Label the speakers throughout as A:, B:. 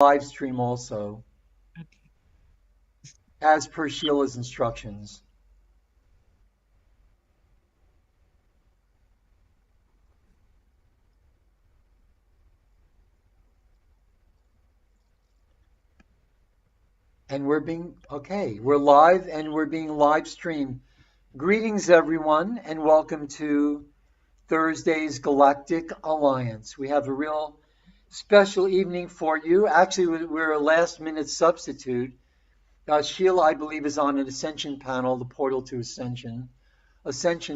A: live stream also,
B: Okay.
A: as per Sheila's instructions. And we're live and we're being live streamed. Greetings, everyone, and welcome to Thursday's Galactic Alliance. We have a real special evening for you. Actually, we're a last minute substitute. Sheila, I believe, is on an Ascension panel, the Portal to Ascension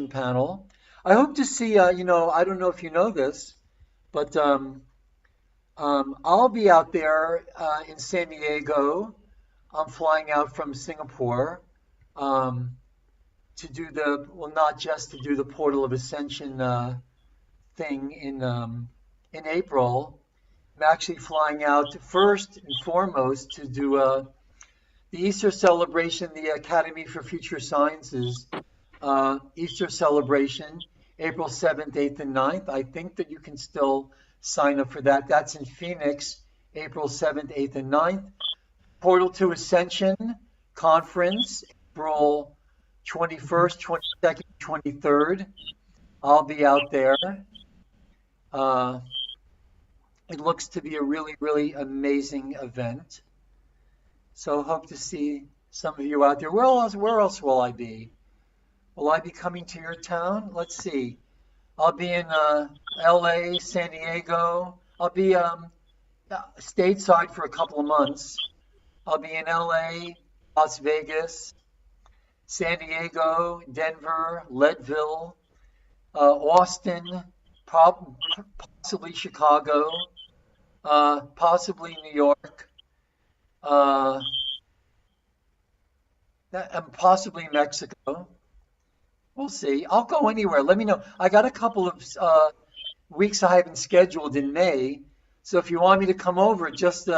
A: panel. I hope to see, I don't know if you know this, but I'll be out there in San Diego. I'm flying out from Singapore um, to do not just to do the Portal of Ascension thing in April. I'm actually flying out first and foremost to do the Easter celebration, the Academy for Future Sciences Easter celebration, April 7th, 8th, and 9th. I think that you can still sign up for that. That's in Phoenix, April 7th, 8th, and 9th. Portal to Ascension Conference, April 21st, 22nd, 23rd. I'll be out there. Uh, it looks to be a really, really amazing event. So hope to see some of you out there. Where else will I be? Will I be coming to your town? Let's see. I'll be in LA, San Diego. I'll be stateside for a couple of months. I'll be in LA, Las Vegas, San Diego, Denver, Leadville, Austin, possibly Chicago, possibly New York, uh, and possibly Mexico. We'll see. I'll go anywhere. Let me know. I got a couple of weeks I haven't scheduled in May. So if you want me to come over, just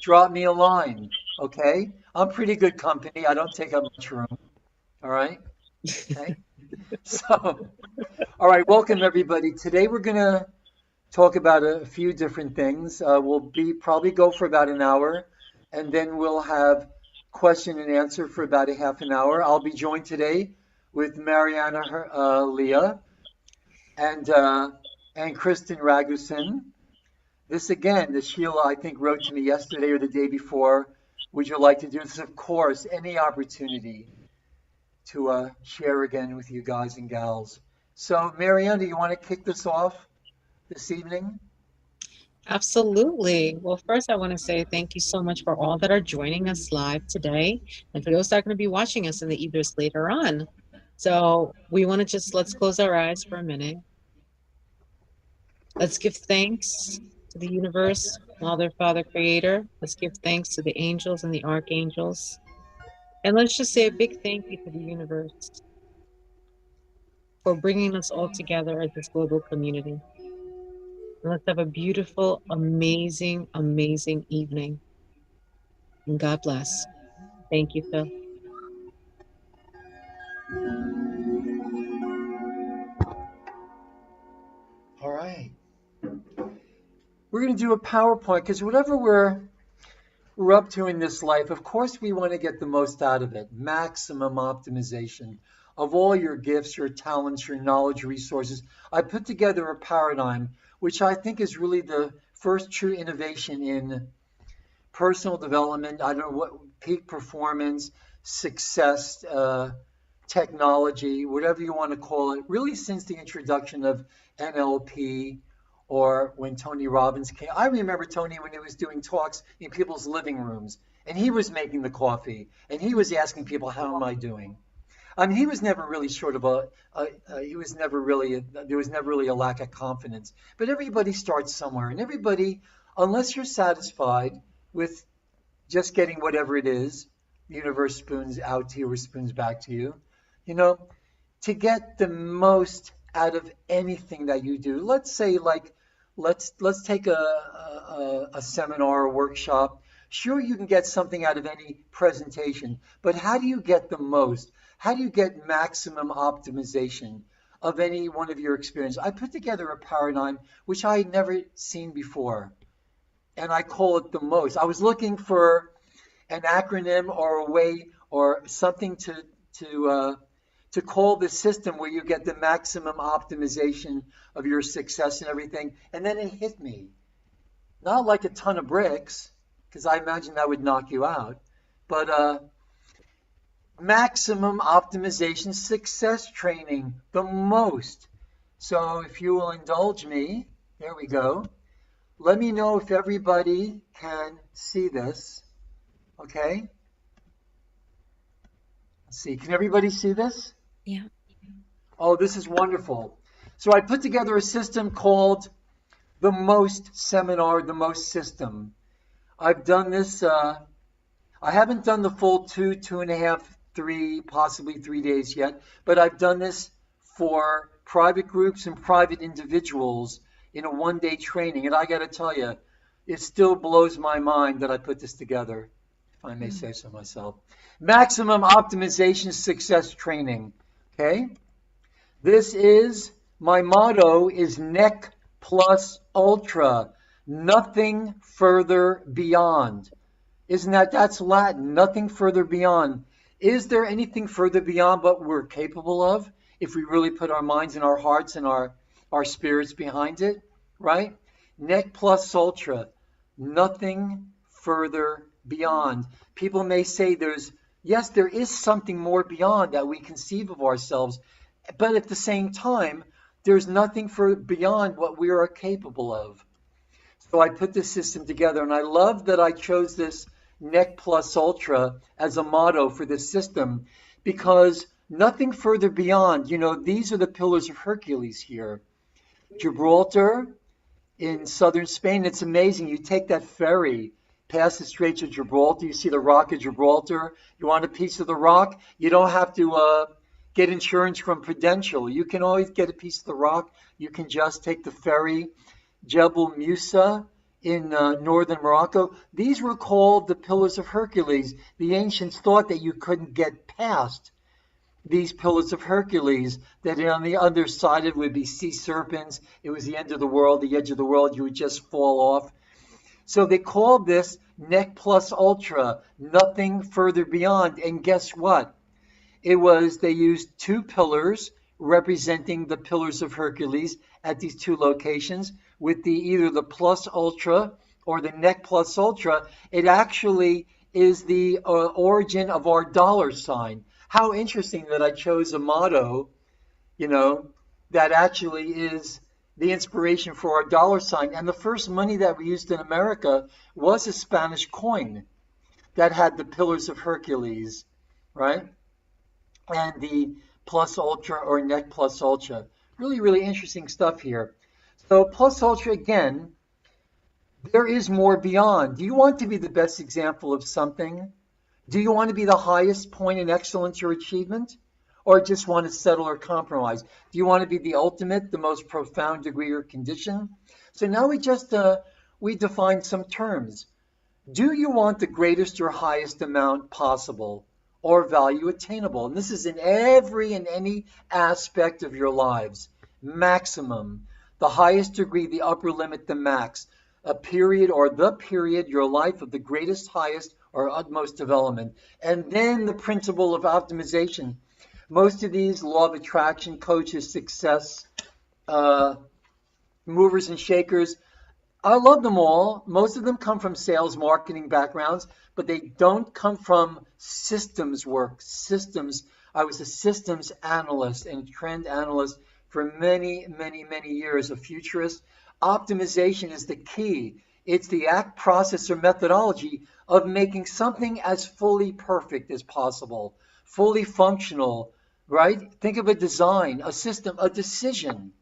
A: drop me a line. Okay? I'm pretty good company. I don't take up much room. All right? Okay? So, all right. Welcome, everybody. Today we're going to talk about a few different things. We'll be probably go for about an hour, and then we'll have question and answer for about a half an hour. I'll be joined today with Marianna, Leah, and uh, and Kristen Ragusin. This again, the Sheila I think wrote to me yesterday or the day before. Would you like to do this? Of course, any opportunity to share again with you guys and gals. So, Marianna, do you want to kick this off this evening?
B: Absolutely. Well, first, I want to say thank you so much for all that are joining us live today, and for those that are going to be watching us in the ethers later on. So, we want to let's close our eyes for a minute. Let's give thanks to the universe, Mother, Father, Creator. Let's give thanks to the angels and the archangels. And let's just say a big thank you to the universe for bringing us all together as this global community. And let's have a beautiful, amazing, amazing evening. And God bless. Thank you, Phil.
A: All right. We're going to do a PowerPoint because whatever we're up to in this life, of course, we want to get the most out of it, maximum optimization of all your gifts, your talents, your knowledge, resources. I put together a paradigm, which I think is really the first true innovation in personal development. I don't know what peak performance, success, technology, whatever you want to call it, really since the introduction of NLP or when Tony Robbins came. I remember Tony when he was doing talks in people's living rooms and he was making the coffee and he was asking people, how am I doing? I mean, he was never really short of he was never really, there was never really a lack of confidence. But everybody starts somewhere and everybody, unless you're satisfied with just getting whatever it is, the universe spoons out to you or spoons back to you, you know, to get the most out of anything that you do. Let's say like let's take a seminar or workshop. Sure, you can get something out of any presentation, but how do you get the most? How do you get maximum optimization of any one of your experiences? I put together a paradigm which I had never seen before. and I call it the most. I was looking for an acronym or a way or something to call the system where you get the maximum optimization of your success and everything. And then it hit me. Not like a ton of bricks, because I imagine that would knock you out, but maximum optimization success training, the most. So if you will indulge me, there we go. Let me know if everybody can see this. Okay. Let's see. Can everybody see this?
C: Yeah.
A: Oh, this is wonderful. So I put together a system called the M.O.S.T seminar, the M.O.S.T system. I've done this. I haven't done the full 2.5, 3, possibly 3 days yet, but I've done this for private groups and private individuals in a one-day training. And I got to tell you, it still blows my mind that I put this together, if I may say so myself. Maximum optimization success training. Okay. This is, my motto is NEC plus ultra, nothing further beyond. Isn't that's Latin, nothing further beyond. Is there anything further beyond what we're capable of if we really put our minds and our hearts and our spirits behind it, right? NEC plus ultra, nothing further beyond. People may say yes, there is something more beyond that we conceive of ourselves, but at the same time, there's nothing beyond what we are capable of. So I put this system together, and I love that I chose this NEC plus ultra as a motto for this system, because nothing further beyond, these are the pillars of Hercules here. Gibraltar in southern Spain, it's amazing. You take that ferry past the Straits of Gibraltar, you see the Rock of Gibraltar. You want a piece of the rock? You don't have to get insurance from Prudential. You can always get a piece of the rock. You can just take the ferry. Jebel Musa in northern Morocco. These were called the Pillars of Hercules. The ancients thought that you couldn't get past these Pillars of Hercules, that on the other side it would be sea serpents. It was the end of the world, the edge of the world. You would just fall off. So they called this NEC plus ultra, nothing further beyond. And guess what? They used two pillars representing the Pillars of Hercules at these two locations with either the plus ultra or the NEC plus ultra. It actually is the origin of our dollar sign. How interesting that I chose a motto, that actually is the inspiration for our dollar sign. And the first money that we used in America was a Spanish coin that had the Pillars of Hercules, right? And the plus ultra or NEC plus ultra. Really, really interesting stuff here. So plus ultra, again, there is more beyond. Do you want to be the best example of something? Do you want to be the highest point in excellence or achievement? Or just want to settle or compromise? Do you want to be the ultimate, the most profound degree or condition? So now we define some terms. Do you want the greatest or highest amount possible or value attainable? And this is in every and any aspect of your lives. Maximum, the highest degree, the upper limit, the max. A period or the period, your life of the greatest, highest, or utmost development. And then the principle of optimization. Most of these, law of attraction, coaches, success, movers and shakers, I love them all. Most of them come from sales, marketing backgrounds, but they don't come from systems work. Systems. I was a systems analyst and trend analyst for many, many, many years, a futurist. Optimization is the key. It's the act, process, or methodology of making something as fully perfect as possible, fully functional, right? Think of a design, a system, a decision.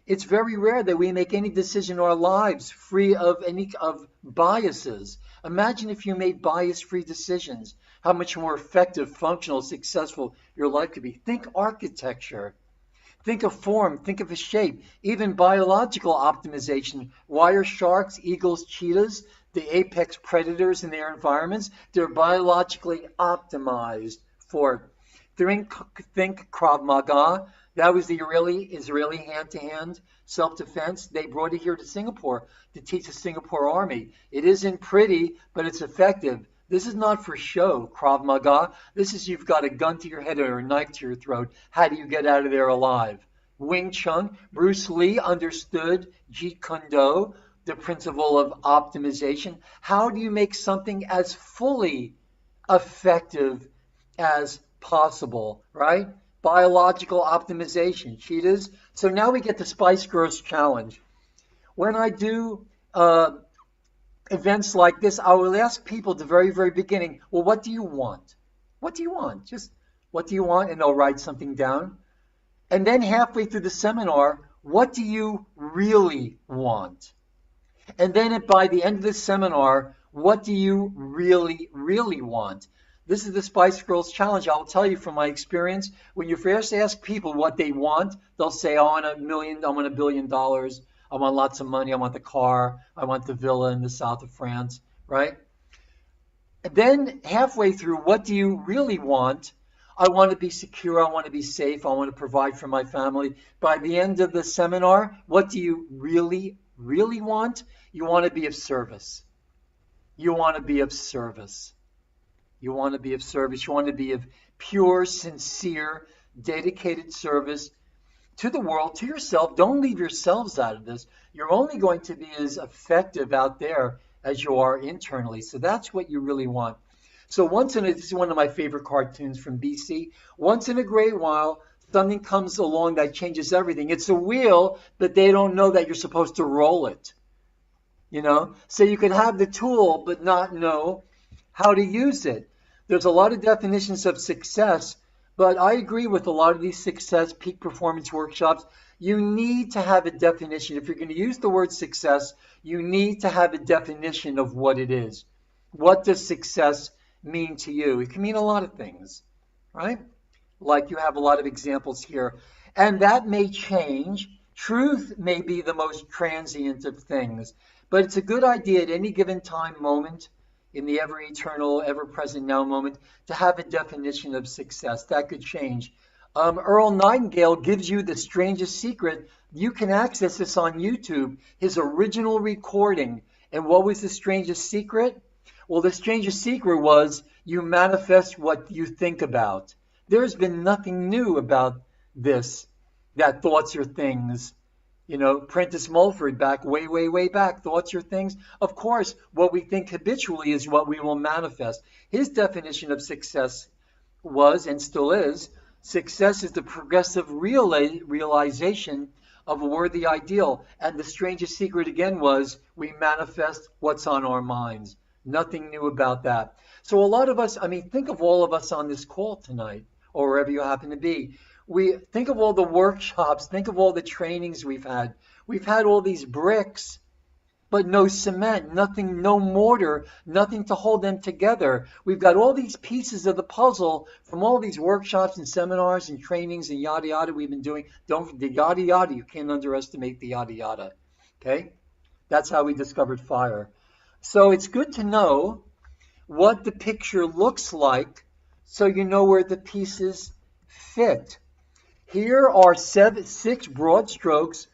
A: It's very rare that we make any decision in our lives free of any of biases. Imagine if you made bias-free decisions, how much more effective, functional, successful your life could be. Think architecture. Think of form, think of a shape, even biological optimization. Why are sharks, eagles, cheetahs, the apex predators in their environments? They're biologically optimized for it. Think Krav Maga. That was the Israeli hand-to-hand self-defense. They brought it here to Singapore to teach the Singapore Army. It isn't pretty, but it's effective. This is not for show, Krav Maga. This is you've got a gun to your head or a knife to your throat. How do you get out of there alive? Wing Chun, Bruce Lee understood Jeet Kune Do, the principle of optimization. How do you make something as fully effective as possible, right? Biological optimization, cheetahs. So now we get the Spice Girls Challenge. When I do events like this, I will ask people at the very, very beginning, well, what do you want? What do you want? Just what do you want? And they'll write something down. And then halfway through the seminar, what do you really want? And then by the end of the seminar, what do you really, really want? This is the Spice Girls Challenge. I'll tell you from my experience, when you first ask people what they want, they'll say, I want $1 billion. I want lots of money. I want the car. I want the villa in the south of France, right? And then halfway through, what do you really want? I want to be secure. I want to be safe. I want to provide for my family. By the end of the seminar, what do you really, really want? You want to be of service. You want to be of service. You want to be of service. You want to be of pure, sincere, dedicated service to the world, to yourself. Don't leave yourselves out of this. You're only going to be as effective out there as you are internally. So that's what you really want. So this is one of my favorite cartoons from BC. Once in a great while, something comes along that changes everything. It's a wheel, but they don't know that you're supposed to roll it. You know? So you can have the tool, but not know how to use it. There's a lot of definitions of success, but I agree with a lot of these success peak performance workshops. You need to have a definition. If you're going to use the word success, you need to have a definition of what it is. What does success mean to you? It can mean a lot of things, right? Like you have a lot of examples here. And that may change. Truth may be the most transient of things, but it's a good idea at any given time, moment, in the ever-eternal, ever-present now moment, to have a definition of success. That could change. Earl Nightingale gives you the strangest secret. You can access this on YouTube, his original recording. And what was the strangest secret? Well, the strangest secret was you manifest what you think about. There's been nothing new about this, that thoughts are things. You know, Prentice Mulford back way, way, way back. Thoughts are things. Of course, what we think habitually is what we will manifest. His definition of success was, and still is, success is the progressive realization of a worthy ideal. And the strangest secret again was we manifest what's on our minds. Nothing new about that. So a lot of us, think of all of us on this call tonight, or wherever you happen to be. We think of all the workshops, think of all the trainings we've had. We've had all these bricks, but no cement, nothing, no mortar, nothing to hold them together. We've got all these pieces of the puzzle from all these workshops and seminars and trainings and yada yada we've been doing. The yada yada, you can't underestimate the yada yada. Okay? That's how we discovered fire. So it's good to know what the picture looks like so you know where the pieces fit. Here are 6 broad strokes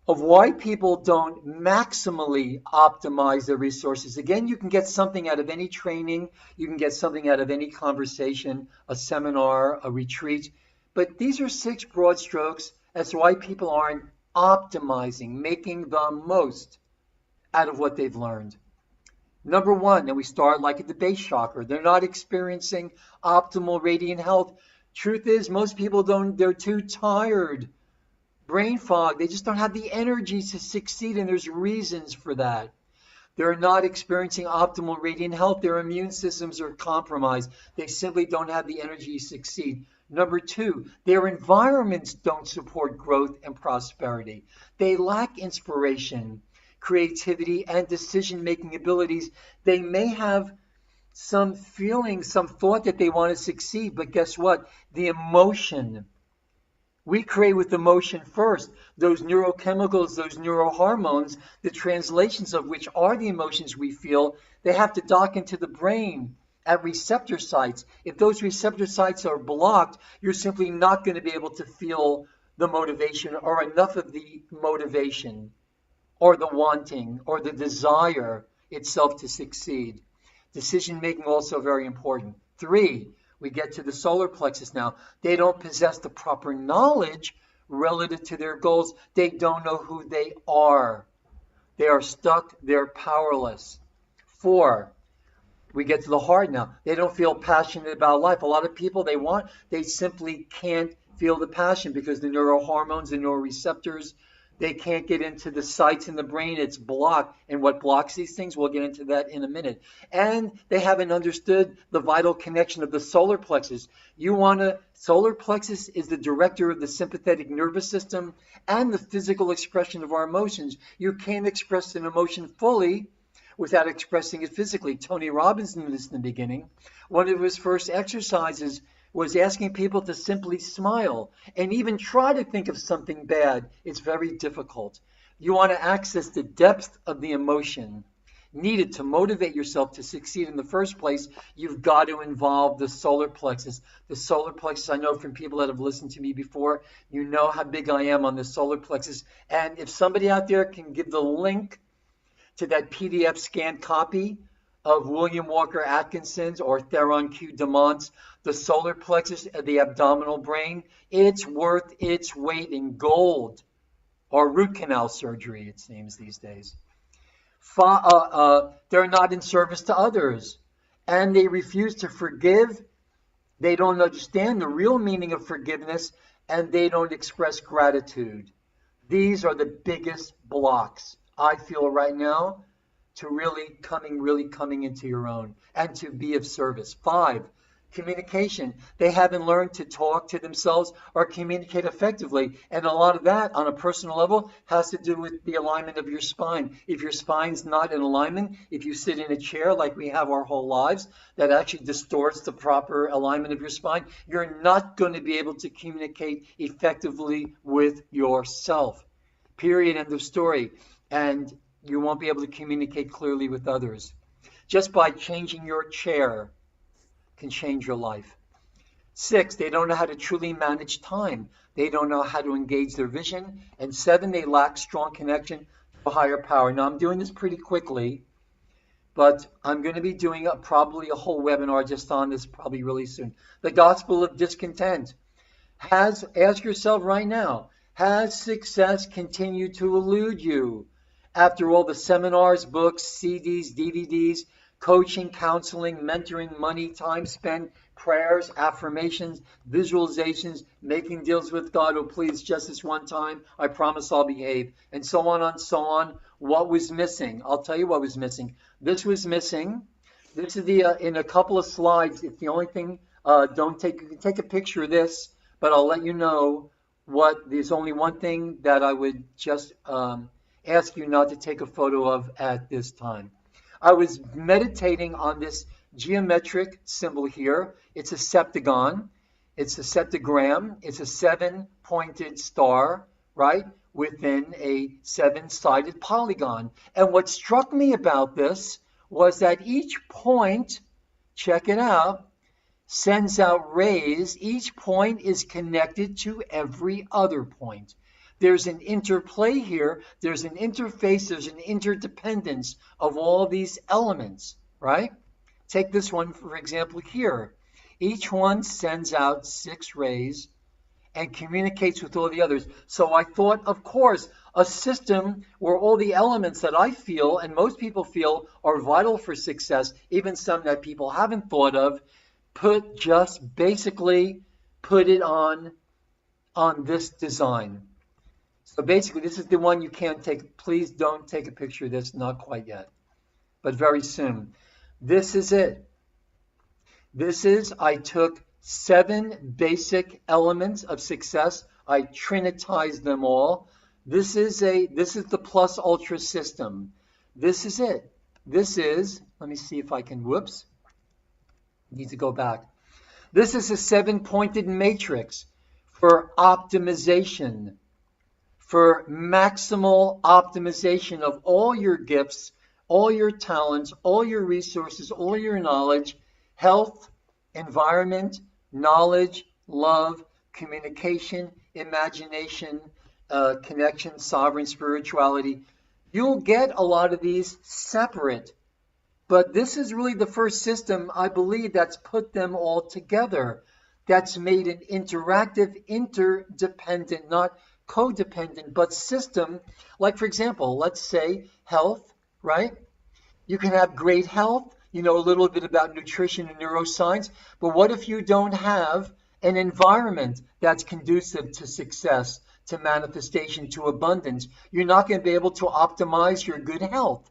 A: of why people don't maximally optimize their resources. Again, you can get something out of any training. You can get something out of any conversation, a seminar, a retreat. But these are 6 broad strokes as to why people aren't optimizing, making the most out of what they've learned. Number 1, and we start like at the base chakra. They're not experiencing optimal radiant health. Truth is, most people they're too tired. Brain fog, they just don't have the energy to succeed, and there's reasons for that. They're not experiencing optimal radiant health. Their immune systems are compromised. They simply don't have the energy to succeed. Number 2, their environments don't support growth and prosperity. They lack inspiration, creativity, and decision-making abilities. They may have some feeling, some thought that they want to succeed, but guess what? The emotion. We create with emotion first. Those neurochemicals, those neurohormones, the translations of which are the emotions we feel, they have to dock into the brain. at receptor sites. If those receptor sites are blocked, you're simply not going to be able to feel the motivation or enough of the motivation or the wanting or the desire itself to succeed. Decision making also very important. 3, we get to the solar plexus now. They don't possess the proper knowledge relative to their goals. They don't know who they are. They are stuck. They're powerless. 4, we get to the heart now. They don't feel passionate about life. A lot of people, they simply can't feel the passion because the neurohormones, the neuroreceptors, they can't get into the sites in the brain. It's blocked. And what blocks these things, we'll get into that in a minute. And they haven't understood the vital connection of the solar plexus. Solar plexus is the director of the sympathetic nervous system and the physical expression of our emotions. You can't express an emotion fully without expressing it physically. Tony Robbins knew this in the beginning. One of his first exercises was asking people to simply smile and even try to think of something bad. It's very difficult. You want to access the depth of the emotion needed to motivate yourself to succeed in the first place. You've got to involve the solar plexus. The solar plexus, I know from people that have listened to me before, you know how big I am on the solar plexus. And if somebody out there can give the link to that PDF scanned copy of William Walker Atkinson's or Theron Q. Demont's The Solar Plexus of the Abdominal Brain, it's worth its weight in gold, or root canal surgery, it seems these days. They're not in service to others, and they refuse to forgive. They don't understand the real meaning of forgiveness, and they don't express gratitude. These are the biggest blocks I feel right now to really coming into your own and to be of service. 5, communication. They haven't learned to talk to themselves or communicate effectively. And a lot of that on a personal level has to do with the alignment of your spine. If your spine's not in alignment, if you sit in a chair like we have our whole lives, that actually distorts the proper alignment of your spine, you're not going to be able to communicate effectively with yourself. Period. End of story. And you won't be able to communicate clearly with others. Just by changing your chair can change your life. 6, they don't know how to truly manage time. They don't know how to engage their vision. And 7, they lack strong connection to a higher power. Now, I'm doing this pretty quickly, but I'm going to be doing probably a whole webinar just on this probably really soon. The gospel of discontent. Ask yourself right now, has success continued to elude you? After all the seminars, books, CDs, DVDs, coaching, counseling, mentoring, money, time spent, prayers, affirmations, visualizations, making deals with God. Oh, please, just this one time, I promise I'll behave. And so on and so on. What was missing? I'll tell you what was missing. This was missing. This is in a couple of slides. It's the only thing. You can take a picture of this, but I'll let you know there's only one thing that I would just ask you not to take a photo of at this time. I was meditating on this geometric symbol here. It's a septagon. It's a septagram. It's a 7-pointed star, right, within a 7-sided polygon. And what struck me about this was that each point, check it out, sends out rays. Each point is connected to every other point. There's an interplay here. There's an interface. There's an interdependence of all these elements, right? Take this one, for example, here. Each one sends out 6 rays and communicates with all the others. So I thought, of course, a system where all the elements that I feel and most people feel are vital for success, even some that people haven't thought of, basically put it on this design. So basically, this is the one you can't take. Please don't take a picture of this, not quite yet, but very soon. This is it. I took 7 basic elements of success. I trinitized them all. This is the plus ultra system. This is it. Let me see if I can, need to go back. This is a 7-pointed matrix for optimization, for maximal optimization of all your gifts, all your talents, all your resources, all your knowledge, Health, environment, knowledge, love, communication, imagination, connection, sovereign spirituality. You'll get a lot of these separate, but this is really the first system, I believe, that's put them all together. That's made an interactive, interdependent, not codependent, but system. Like, for example, let's say health, right? You can have great health, you know a little bit about nutrition and neuroscience, but what if you don't have an environment that's conducive to success, to manifestation, to abundance? You're not going to be able to optimize your good health.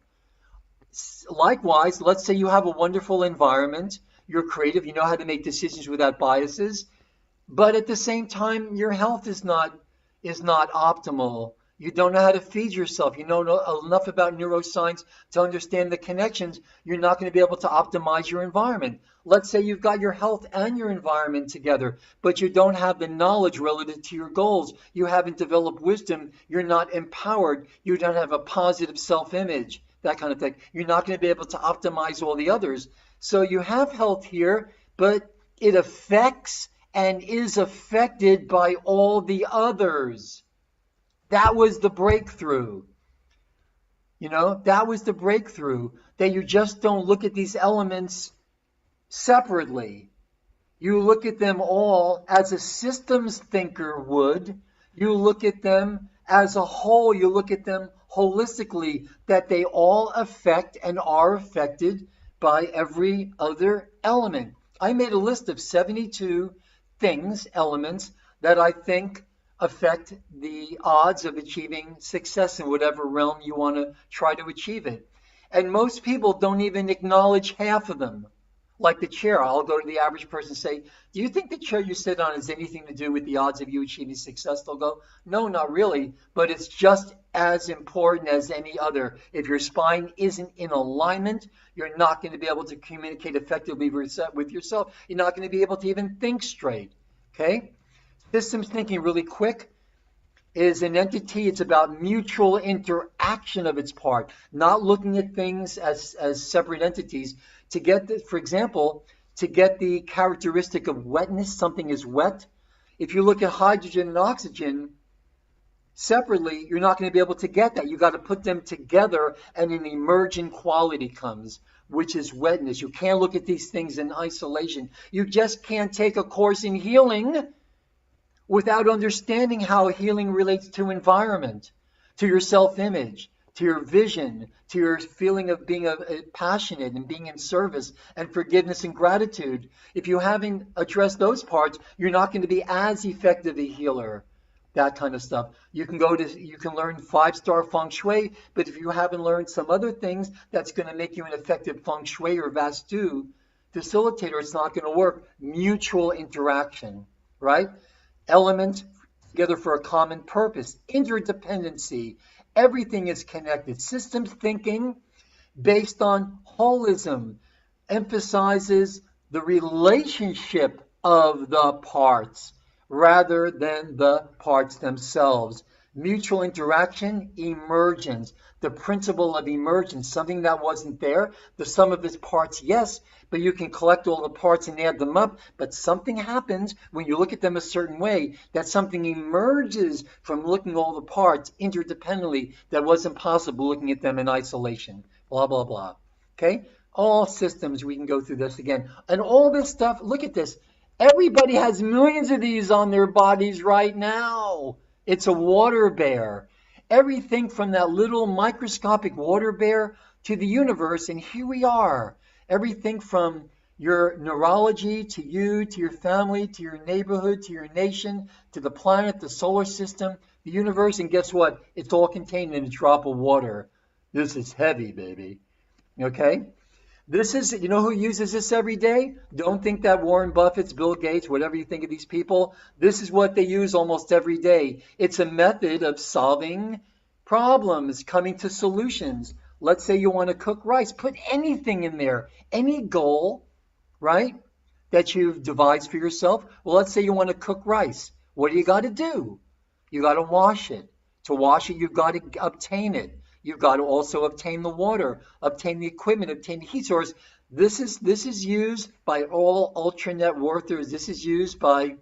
A: Likewise, let's say you have a wonderful environment, you're creative, you know how to make decisions without biases, but at the same time your health is not optimal. You don't know how to feed yourself. You don't know enough about neuroscience to understand the connections. You're not going to be able to optimize your environment. Let's say you've got your health and your environment together, but you don't have the knowledge relative to your goals. You haven't developed wisdom. You're not empowered. You don't have a positive self-image, that kind of thing. You're not going to be able to optimize all the others. So you have health here, but it affects and is affected by all the others. That was the breakthrough. That was the breakthrough, that you just don't look at these elements separately. You look at them all as a systems thinker would. You look at them as a whole. You look at them holistically, that they all affect and are affected by every other element. I made a list of 72 things, elements, that I think affect the odds of achieving success in whatever realm you want to try to achieve it. And most people don't even acknowledge half of them. Like the chair, I'll go to the average person and say, do you think the chair you sit on has anything to do with the odds of you achieving success? They'll go, no, not really, but it's just as important as any other. If your spine isn't in alignment, you're not going to be able to communicate effectively with yourself. You're not going to be able to even think straight. Okay? Systems thinking, really quick, is an entity. It's about mutual interaction of its part, not looking at things as separate entities. To get the, for example, to get the characteristic of wetness, something is wet. If you look at hydrogen and oxygen separately, you're not going to be able to get that. You got to put them together, and an emergent quality comes, which is wetness. You can't look at these things in isolation. You just can't take a course in healing without understanding how healing relates to environment, to your self-image, to your vision, to your feeling of being passionate and being in service, and forgiveness and gratitude. If you haven't addressed those parts, you're not going to be as effective a healer. That kind of stuff. You can learn 5-star feng shui, but if you haven't learned some other things that's going to make you an effective feng shui or vastu facilitator, it's not going to work. Mutual interaction, right? Element together for a common purpose, interdependency. Everything is connected. Systems thinking based on holism emphasizes the relationship of the parts rather than the parts themselves. Mutual interaction, emergence, the principle of emergence, something that wasn't there. The sum of its parts, yes, but you can collect all the parts and add them up. But something happens when you look at them a certain way, that something emerges from looking at all the parts interdependently that wasn't possible looking at them in isolation. Blah, blah, blah. Okay? All systems, we can go through this again. And all this stuff, look at this. Everybody has millions of these on their bodies right now. It's a water bear. Everything from that little microscopic water bear to the universe, and here we are. Everything from your neurology to you, to your family, to your neighborhood, to your nation, to the planet, the solar system, the universe, and guess what? It's all contained in a drop of water. This is heavy, baby. Okay? This is, you know who uses this every day? Don't think that Warren Buffett's, Bill Gates, whatever you think of these people. This is what they use almost every day. It's a method of solving problems, coming to solutions. Let's say you want to cook rice. Put anything in there, any goal, right, that you've devised for yourself. Well, let's say you want to cook rice. What do you got to do? You got to wash it. To wash it, you've got to obtain it. You've got to also obtain the water, obtain the equipment, obtain the heat source. This is used by all ultra net worthers. This is used by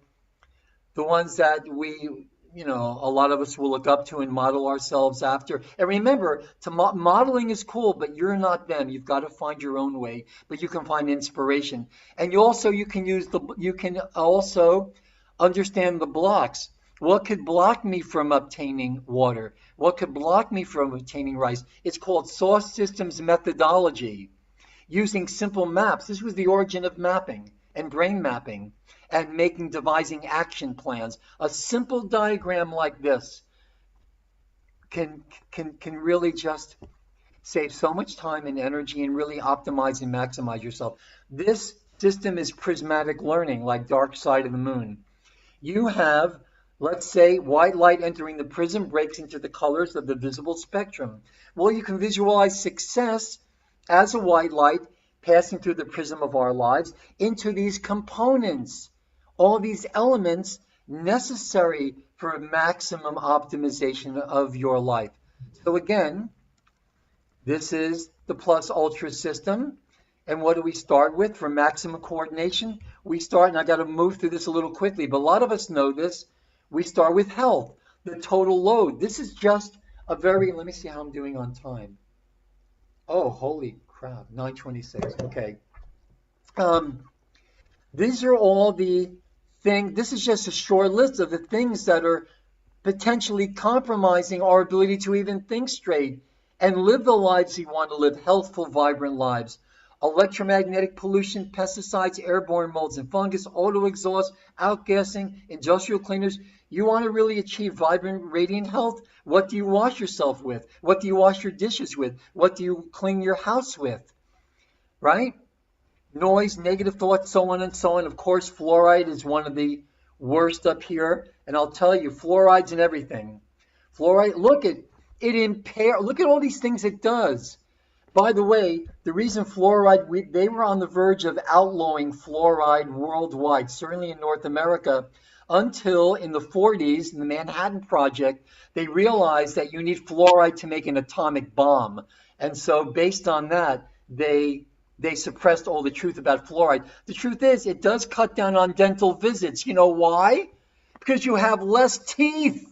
A: the ones that we, a lot of us will look up to and model ourselves after. And remember, modeling is cool, but you're not them. You've got to find your own way, but you can find inspiration. And you can also understand the blocks. What could block me from obtaining water? What could block me from obtaining rice? It's called source systems methodology. Using simple maps. This was the origin of mapping and brain mapping and devising action plans. A simple diagram like this can really just save so much time and energy and really optimize and maximize yourself. This system is prismatic learning, like Dark Side of the Moon. You have, let's say, white light entering the prism breaks into the colors of the visible spectrum. Well, you can visualize success as a white light passing through the prism of our lives into these components, all these elements necessary for maximum optimization of your life. So again, this is the Plus Ultra system. And what do we start with for maximum coordination? We start, and I got to move through this a little quickly, but a lot of us know this. We start with health, the total load. This is just a very, let me see how I'm doing on time. Oh, holy crap, 9:26. Okay. These are all the things. This is just a short list of the things that are potentially compromising our ability to even think straight and live the lives we want to live, healthful, vibrant lives. Electromagnetic pollution, pesticides, airborne molds and fungus, auto exhaust, outgassing, industrial cleaners. You want to really achieve vibrant, radiant health? What do you wash yourself with? What do you wash your dishes with? What do you clean your house with? Right? Noise, negative thoughts, so on and so on. Of course, fluoride is one of the worst up here. And I'll tell you, fluoride's in everything. Fluoride, look at all these things it does. By the way, the reason fluoride, they were on the verge of outlawing fluoride worldwide, certainly in North America, until in the 40s, in the Manhattan Project, they realized that you need fluoride to make an atomic bomb. And so based on that, they suppressed all the truth about fluoride. The truth is, it does cut down on dental visits. You know why? Because you have less teeth.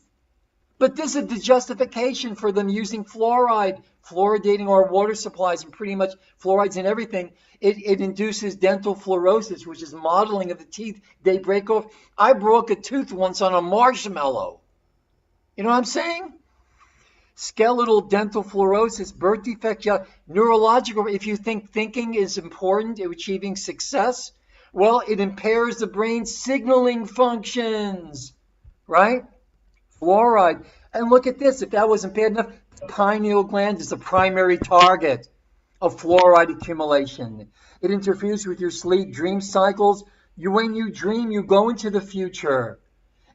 A: But this is the justification for them using fluoride, fluoridating our water supplies, and pretty much fluorides in everything. It induces dental fluorosis, which is modeling of the teeth. They break off. I broke a tooth once on a marshmallow. You know what I'm saying? Skeletal dental fluorosis, birth defect, neurological. If you think thinking is important in achieving success, well, it impairs the brain's signaling functions, right? Fluoride. And look at this. If that wasn't bad enough, the pineal gland is the primary target of fluoride accumulation. It interferes with your sleep, dream cycles. When you dream, you go into the future.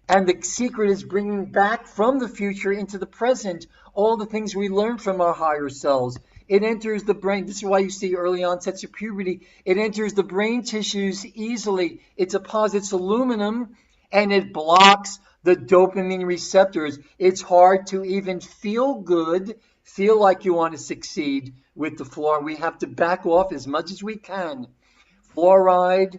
A: And the secret is bringing back from the future into the present all the things we learned from our higher selves. It enters the brain. This is why you see early onsets of puberty. It enters the brain tissues easily. It deposits aluminum and it blocks the dopamine receptors. It's hard to even feel good, feel like you want to succeed with the fluoride. We have to back off as much as we can. Fluoride,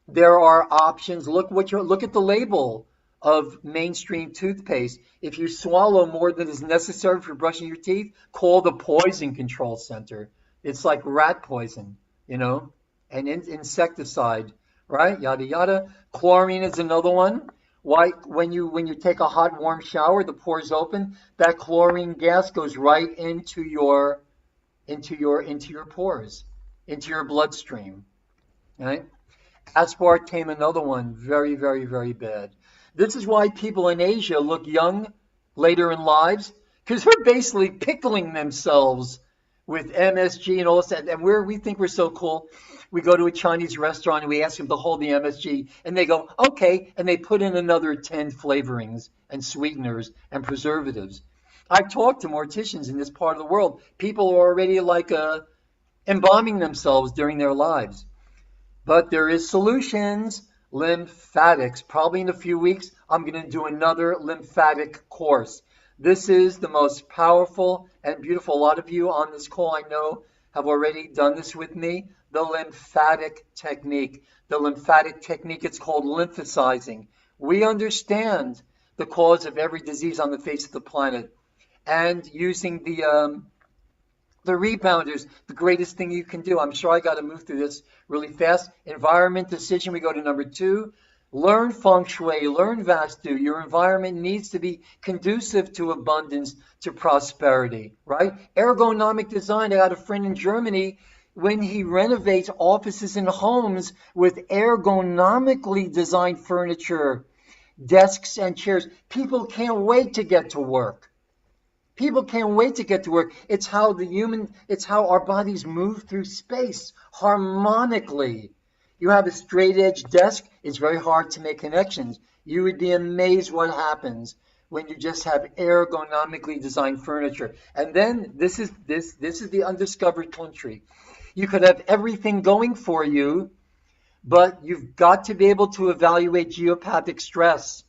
A: there are options. Look at the label of mainstream toothpaste. If you swallow more than is necessary for brushing your teeth, call the poison control center. It's like rat poison, and insecticide, right? Yada yada. Chlorine is another one. Why? When you take a hot warm shower, the pores open. That chlorine gas goes right into your pores, into your bloodstream, right? Aspartame, another one, very, very, very bad. This is why people in Asia look young later in lives, because they're basically pickling themselves with MSG and all that. And we think we're so cool. We go to a Chinese restaurant and we ask them to hold the MSG, and they go, okay, and they put in another 10 flavorings and sweeteners and preservatives. I've talked to morticians in this part of the world. People are already embalming themselves during their lives. But there is solutions. Lymphatics. Probably in a few weeks, I'm going to do another lymphatic course. This is the most powerful and beautiful. A lot of you on this call, I know, have already done this with me. The lymphatic technique. The lymphatic technique, it's called lymphocyzing. We understand the cause of every disease on the face of the planet. And using the rebounders, the greatest thing you can do. I'm sure I got to move through this really fast. Environment decision, we go to number 2. Learn feng shui, learn vastu. Your environment needs to be conducive to abundance, to prosperity, right? Ergonomic design. I got a friend in Germany, when he renovates offices and homes with ergonomically designed furniture, desks and chairs, people can't wait to get to work. People can't wait to get to work. It's how our bodies move through space harmonically. You have a straight edge desk, it's very hard to make connections. You would be amazed what happens when you just have ergonomically designed furniture. And then this is the undiscovered country. You could have everything going for you, but you've got to be able to evaluate geopathic stress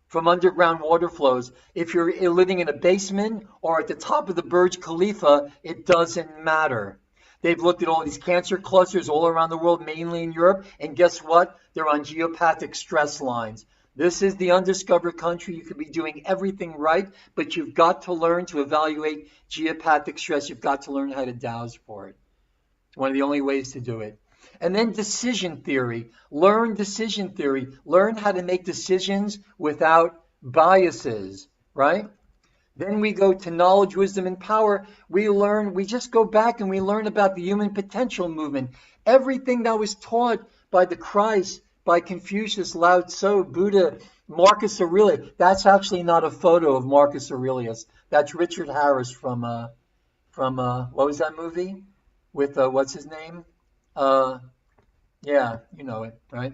A: from underground water flows. If you're living in a basement or at the top of the Burj Khalifa, it doesn't matter. They've looked at all these cancer clusters all around the world, mainly in Europe, and guess what? They're on geopathic stress lines. This is the undiscovered country. You could be doing everything right, but you've got to learn to evaluate geopathic stress. You've got to learn how to dowse for it. It's one of the only ways to do it. And then decision theory. Learn decision theory. Learn how to make decisions without biases, right? Then we go to knowledge, wisdom, and power. We just go back and we learn about the human potential movement. Everything that was taught by the Christ, by Confucius, Lao Tzu, Buddha, Marcus Aurelius. That's actually not a photo of Marcus Aurelius. That's Richard Harris from what was that movie? With, what's his name? Yeah, you know it, right?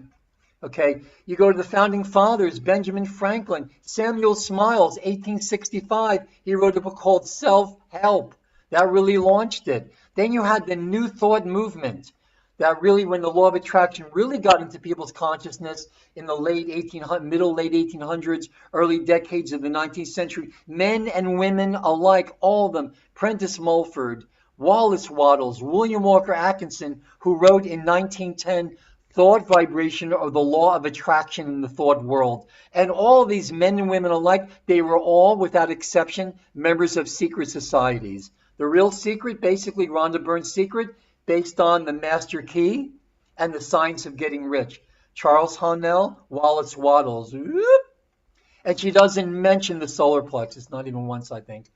A: Okay, you go to the founding fathers, Benjamin Franklin, Samuel Smiles, 1865. He wrote a book called Self-Help. That really launched it. Then you had the New Thought movement. That really, when the law of attraction really got into people's consciousness in the late 1800s, early decades of the 19th century, men and women alike, all of them, Prentice Mulford, Wallace Wattles, William Walker Atkinson, who wrote in 1910, Thought Vibration, or the Law of Attraction in the Thought World. And all these men and women alike, they were all, without exception, members of secret societies. The real secret, basically Rhonda Byrne's secret, based on the Master Key and the Science of Getting Rich. Charles Haanel, Wallace Wattles. And she doesn't mention the solar plexus, not even once, I think.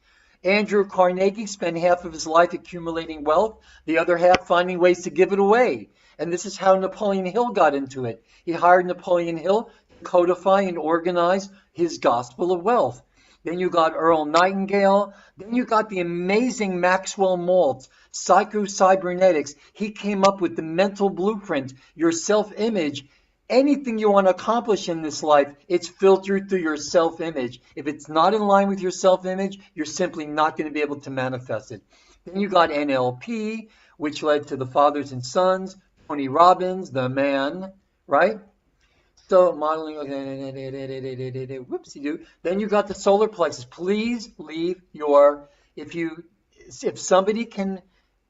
A: Andrew Carnegie spent half of his life accumulating wealth, the other half finding ways to give it away. And this is how Napoleon Hill got into it. He hired Napoleon Hill to codify and organize his gospel of wealth. Then you got Earl Nightingale. Then you got the amazing Maxwell Maltz, psycho-cybernetics. He came up with the mental blueprint, your self-image. Anything you want to accomplish in this life, it's filtered through your self-image. If it's not in line with your self-image, you're simply not going to be able to manifest it. Then you got NLP, which led to the Fathers and Sons, Tony Robbins, the man, right? So modeling, whoopsie-doo. Then you got the solar plexus. Please leave your, if somebody can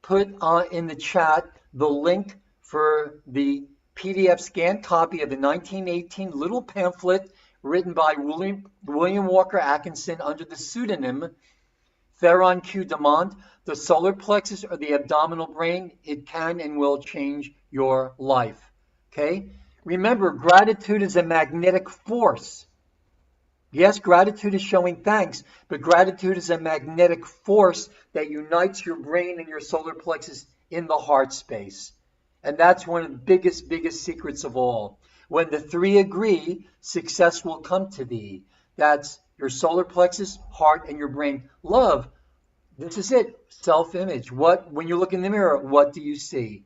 A: put in the chat the link for the PDF scanned copy of the 1918 little pamphlet written by William Walker Atkinson under the pseudonym Theron Q. Demont, the solar plexus or the abdominal brain, it can and will change your life. Okay? Remember, gratitude is a magnetic force. Yes, gratitude is showing thanks, but gratitude is a magnetic force that unites your brain and your solar plexus in the heart space. And that's one of the biggest secrets of all. When the three agree, success will come to thee. That's your solar plexus, heart, and your brain. Love, this is it, self-image. When you look in the mirror, what do you see?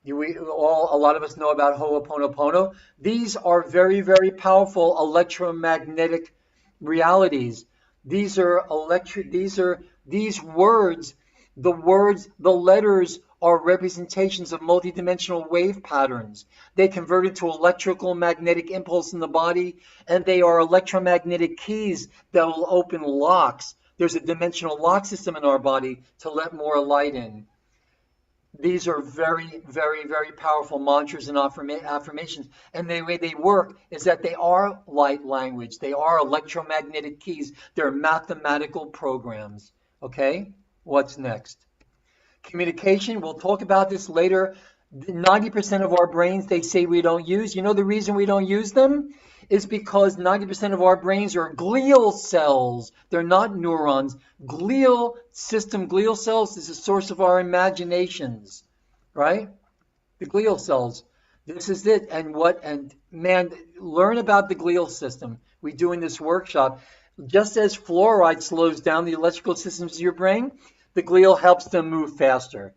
A: A lot of us know about Ho'oponopono. These are very, very powerful electromagnetic realities. These words, the letters are representations of multidimensional wave patterns. They convert into electrical magnetic impulse in the body, and they are electromagnetic keys that will open locks. There's a dimensional lock system in our body to let more light in. These are very, very, very powerful mantras and affirmations. And the way they work is that they are light language. They are electromagnetic keys. They're mathematical programs. Okay? What's next? Communication. We'll talk about this later. 90% of our brains, they say we don't use. You know the reason we don't use them? Is because 90% of our brains are glial cells. They're not neurons. Glial system, glial cells is the source of our imaginations, right? The glial cells. This is it. And man, learn about the glial system. We do in this workshop. Just as fluoride slows down the electrical systems of your brain, the glial helps them move faster.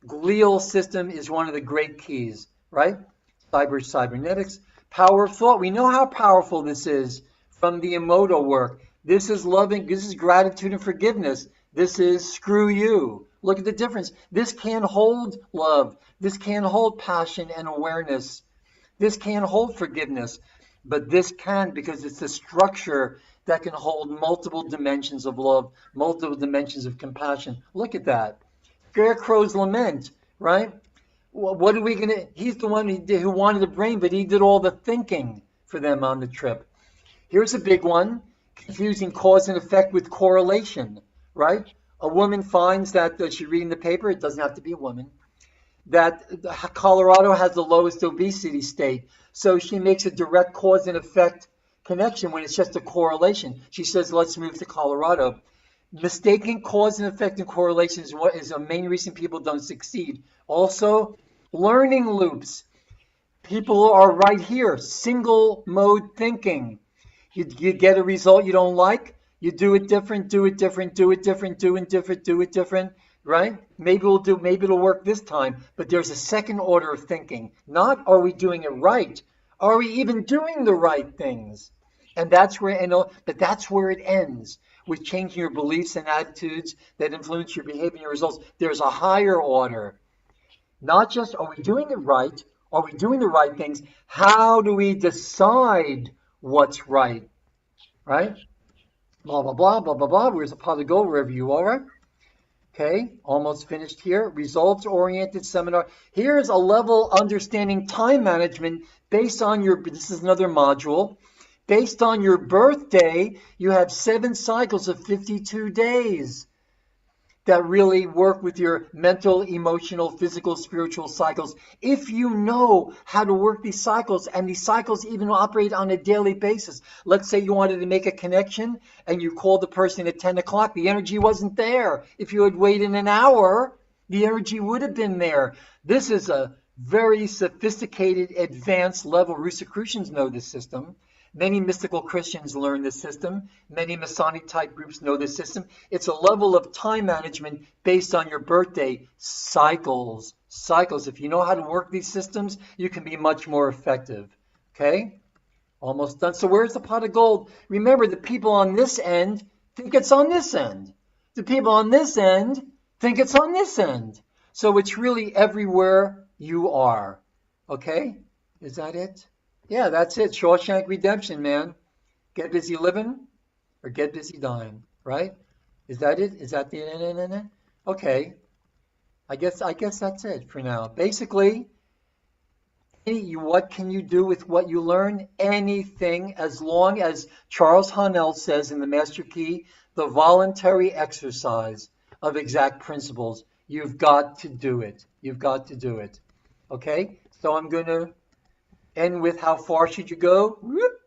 A: Glial system is one of the great keys, right? Cybernetics. Power of thought. We know how powerful this is from the Emoto work. This is loving. This is gratitude and forgiveness. This is screw you. Look at the difference. This can hold love. This can hold passion and awareness. This can hold forgiveness. But this can, because it's a structure that can hold multiple dimensions of love, multiple dimensions of compassion. Look at that. Scarecrow's lament, right? What are we going to... He's the one who wanted the brain, but he did all the thinking for them on the trip. Here's a big one. Confusing cause and effect with correlation, right? A woman finds that, she's reading the paper, it doesn't have to be a woman, that Colorado has the lowest obesity state. So she makes a direct cause and effect connection when it's just a correlation. She says, let's move to Colorado. Mistaking cause and effect and correlation is what is a main reason people don't succeed. Also, learning loops. People are right here, single mode thinking. You get a result you don't like, you do it different, do it different, do it different, do it different, do it different, right? Maybe it'll work this time, but there's a second order of thinking. Not are we doing it right? Are we even doing the right things? And that's where it ends, with changing your beliefs and attitudes that influence your behavior and your results. There's a higher order. Not just are we doing it right? Are we doing the right things? How do we decide what's right? Right? Blah, blah, blah, blah, blah, blah. Where's the pot of gold? Wherever you are. Okay, almost finished here. Results-oriented seminar. Here's a level understanding time management based on this is another module. Based on your birthday, you have 7 cycles of 52 days that really work with your mental, emotional, physical, spiritual cycles. If you know how to work these cycles, and these cycles even operate on a daily basis. Let's say you wanted to make a connection and you called the person at 10 o'clock. The energy wasn't there. If you had waited an hour, the energy would have been there. This is a very sophisticated, advanced level. Rosicrucians know this system. Many mystical Christians learn this system. Many Masonic type groups know this system. It's a level of time management based on your birthday. Cycles. If you know how to work these systems, you can be much more effective. Okay? Almost done. So where's the pot of gold? Remember, the people on this end think it's on this end. The people on this end think it's on this end. So it's really everywhere you are. Okay? Is that it? Yeah, that's it. Shawshank Redemption, man. Get busy living or get busy dying, right? Is that it? Is that the Okay. I guess that's it for now. Basically, what can you do with what you learn? Anything, as long as Charles Haanel says in the Master Key, the voluntary exercise of exact principles. You've got to do it. You've got to do it. Okay? So I'm going to end with how far should you go? Whoop,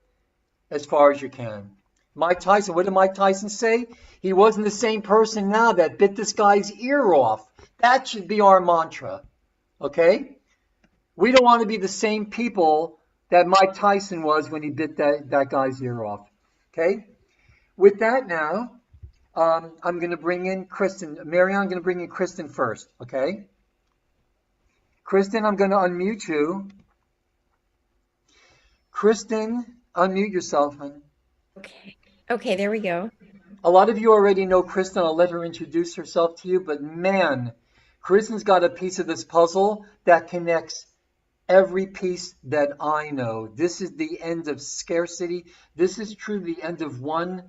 A: as far as you can. Mike Tyson, what did Mike Tyson say? He wasn't the same person now that bit this guy's ear off. That should be our mantra. Okay? We don't want to be the same people that Mike Tyson was when he bit that guy's ear off. Okay? With that now, I'm going to bring in Kristen. Marianna, I'm going to bring in Kristen first. Okay? Kristen, I'm going to unmute you. Kristen, unmute yourself, honey.
C: Okay, there we go.
A: A lot of you already know Kristen. I'll let her introduce herself to you. But man, Kristen's got a piece of this puzzle that connects every piece that I know. This is the end of scarcity. This is truly the end of one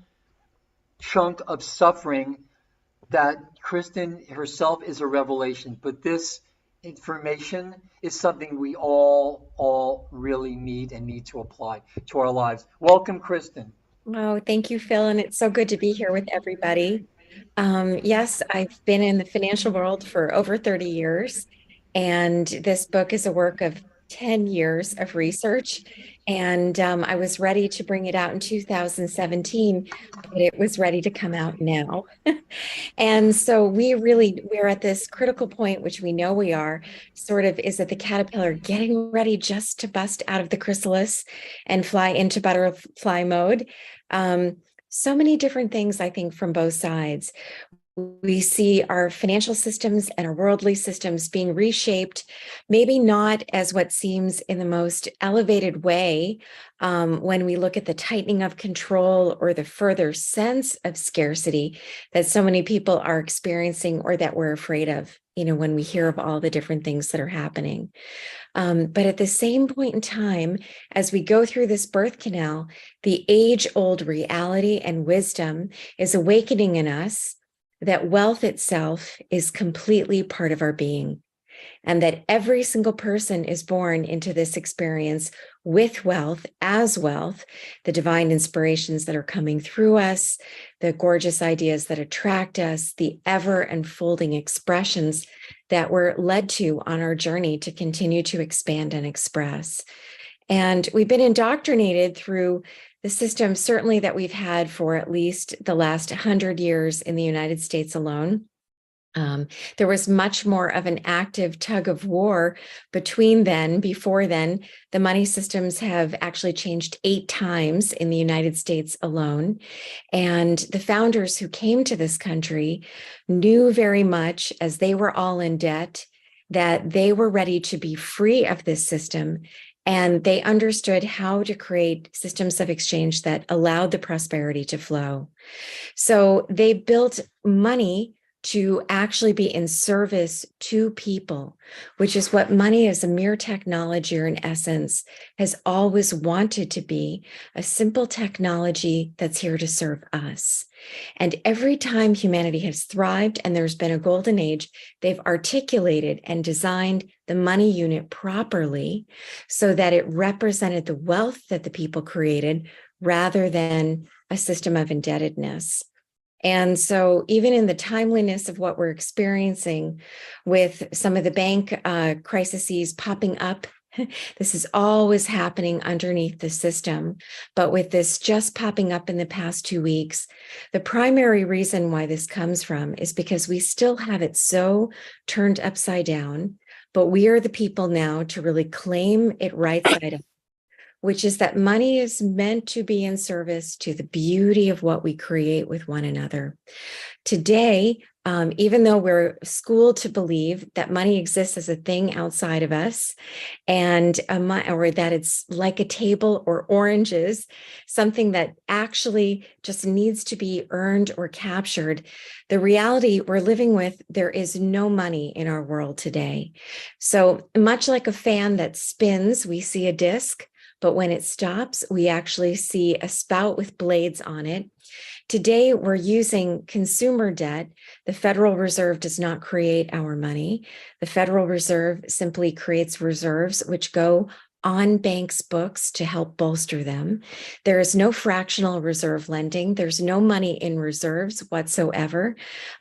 A: chunk of suffering. that Kristen herself is a revelation, but this information is something we all really need to apply to our lives. Welcome, Kristen.
C: Oh, thank you, Phil. And it's so good to be here with everybody. Yes, I've been in the financial world for over 30 years, and this book is a work of 10 years of research. And I was ready to bring it out in 2017, but it was ready to come out now. And so we're at this critical point, which we know we are, sort of is that the caterpillar getting ready just to bust out of the chrysalis and fly into butterfly mode. So many different things, I think, from both sides. We see our financial systems and our worldly systems being reshaped, maybe not as what seems in the most elevated way when we look at the tightening of control or the further sense of scarcity that so many people are experiencing or that we're afraid of, when we hear of all the different things that are happening. But at the same point in time, as we go through this birth canal, the age-old reality and wisdom is awakening in us that wealth itself is completely part of our being, and that every single person is born into this experience with wealth, as wealth, the divine inspirations that are coming through us, the gorgeous ideas that attract us, the ever unfolding expressions that we're led to on our journey to continue to expand and express. And we've been indoctrinated through the system, certainly that we've had for at least the last 100 years in the United States alone. There was much more of an active tug of war before then. The money systems have actually changed 8 times in the United States alone. And the founders who came to this country knew very much, as they were all in debt, that they were ready to be free of this system. And they understood how to create systems of exchange that allowed the prosperity to flow. So they built money to actually be in service to people, which is what money as a mere technology, or in essence, has always wanted to be, a simple technology that's here to serve us. And every time humanity has thrived and there's been a golden age, they've articulated and designed the money unit properly so that it represented the wealth that the people created rather than a system of indebtedness. And so even in the timeliness of what we're experiencing with some of the bank crises popping up, this is always happening underneath the system. But with this just popping up in the past 2 weeks, the primary reason why this comes from is because we still have it so turned upside down, but we are the people now to really claim it right side up, which is that money is meant to be in service to the beauty of what we create with one another. Today, even though we're schooled to believe that money exists as a thing outside of us, and or that it's like a table or oranges, something that actually just needs to be earned or captured, the reality we're living with, there is no money in our world today. So much like a fan that spins, we see a disc, but when it stops, we actually see a spout with blades on it. Today, we're using consumer debt. The Federal Reserve does not create our money. The Federal Reserve simply creates reserves, which go on banks' books to help bolster them. There is no fractional reserve lending. There's no money in reserves whatsoever.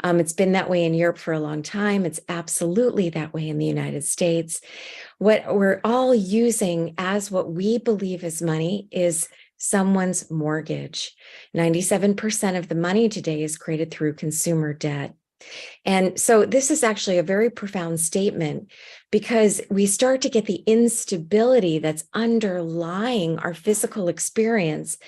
C: It's been that way in Europe for a long time. It's absolutely that way in the United States. What we're all using as what we believe is money is someone's mortgage. 97% of the money today is created through consumer debt. And so this is actually a very profound statement, because we start to get the instability that's underlying our physical experience,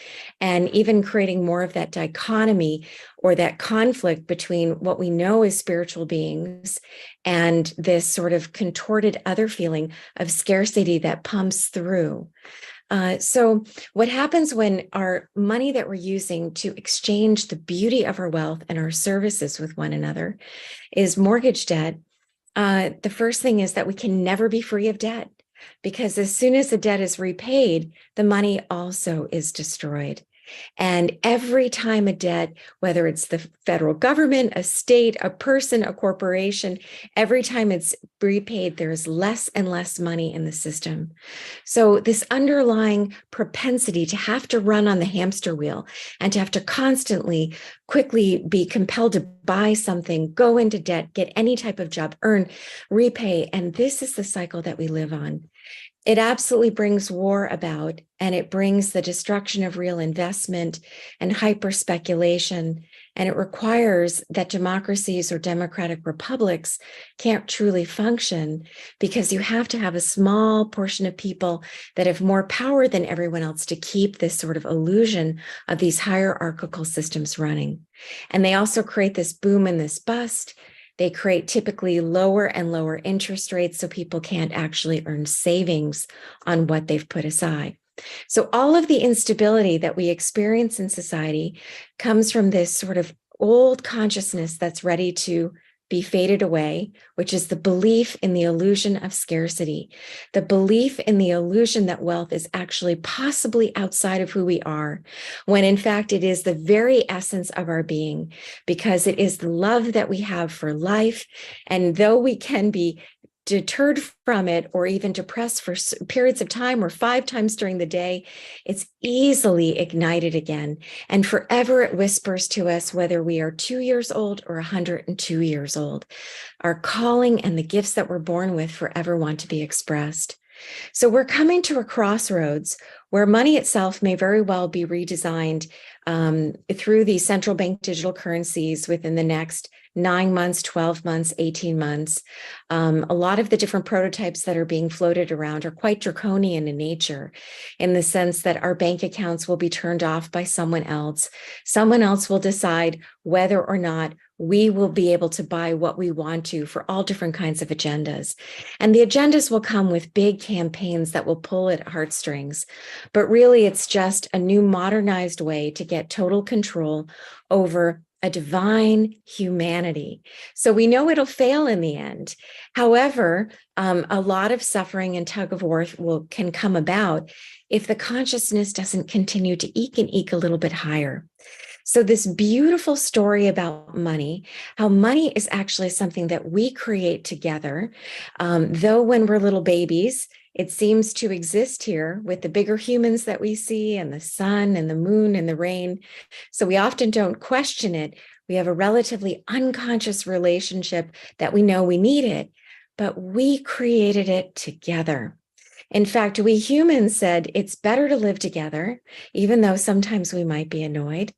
C: and even creating more of that dichotomy or that conflict between what we know as spiritual beings and this sort of contorted other feeling of scarcity that pumps through. So what happens when our money that we're using to exchange the beauty of our wealth and our services with one another is mortgage debt? The first thing is that we can never be free of debt, because as soon as the debt is repaid, the money also is destroyed. And every time a debt, whether it's the federal government, a state, a person, a corporation, every time it's repaid, there's less and less money in the system. So this underlying propensity to have to run on the hamster wheel and to have to constantly, quickly be compelled to buy something, go into debt, get any type of job, earn, repay. And this is the cycle that we live on. It absolutely brings war about, and it brings the destruction of real investment and hyper speculation. And it requires that democracies or democratic republics can't truly function because you have to have a small portion of people that have more power than everyone else to keep this sort of illusion of these hierarchical systems running. And they also create this boom and this bust. They create typically lower and lower interest rates so people can't actually earn savings on what they've put aside. So all of the instability that we experience in society comes from this sort of old consciousness that's ready to be faded away, which is the belief in the illusion of scarcity, the belief in the illusion that wealth is actually possibly outside of who we are, when in fact it is the very essence of our being, because it is the love that we have for life. And though we can be deterred from it or even depressed for periods of time or 5 times during the day, it's easily ignited again. And forever it whispers to us, whether we are 2 years old or 102 years old, our calling and the gifts that we're born with forever want to be expressed. So we're coming to a crossroads where money itself may very well be redesigned through these central bank digital currencies within the next 9 months, 12 months, 18 months. A lot of the different prototypes that are being floated around are quite draconian in nature, in the sense that our bank accounts will be turned off by someone else. Someone else will decide whether or not we will be able to buy what we want to for all different kinds of agendas. And the agendas will come with big campaigns that will pull at heartstrings. But really, it's just a new modernized way to get total control over a divine humanity. So we know it'll fail in the end. However, a lot of suffering and tug of war can come about if the consciousness doesn't continue to eke and eke a little bit higher. So this beautiful story about money, how money is actually something that we create together, though when we're little babies, it seems to exist here with the bigger humans that we see and the sun and the moon and the rain. So we often don't question it. We have a relatively unconscious relationship that we know we need it, but we created it together. In fact, we humans said it's better to live together, even though sometimes we might be annoyed,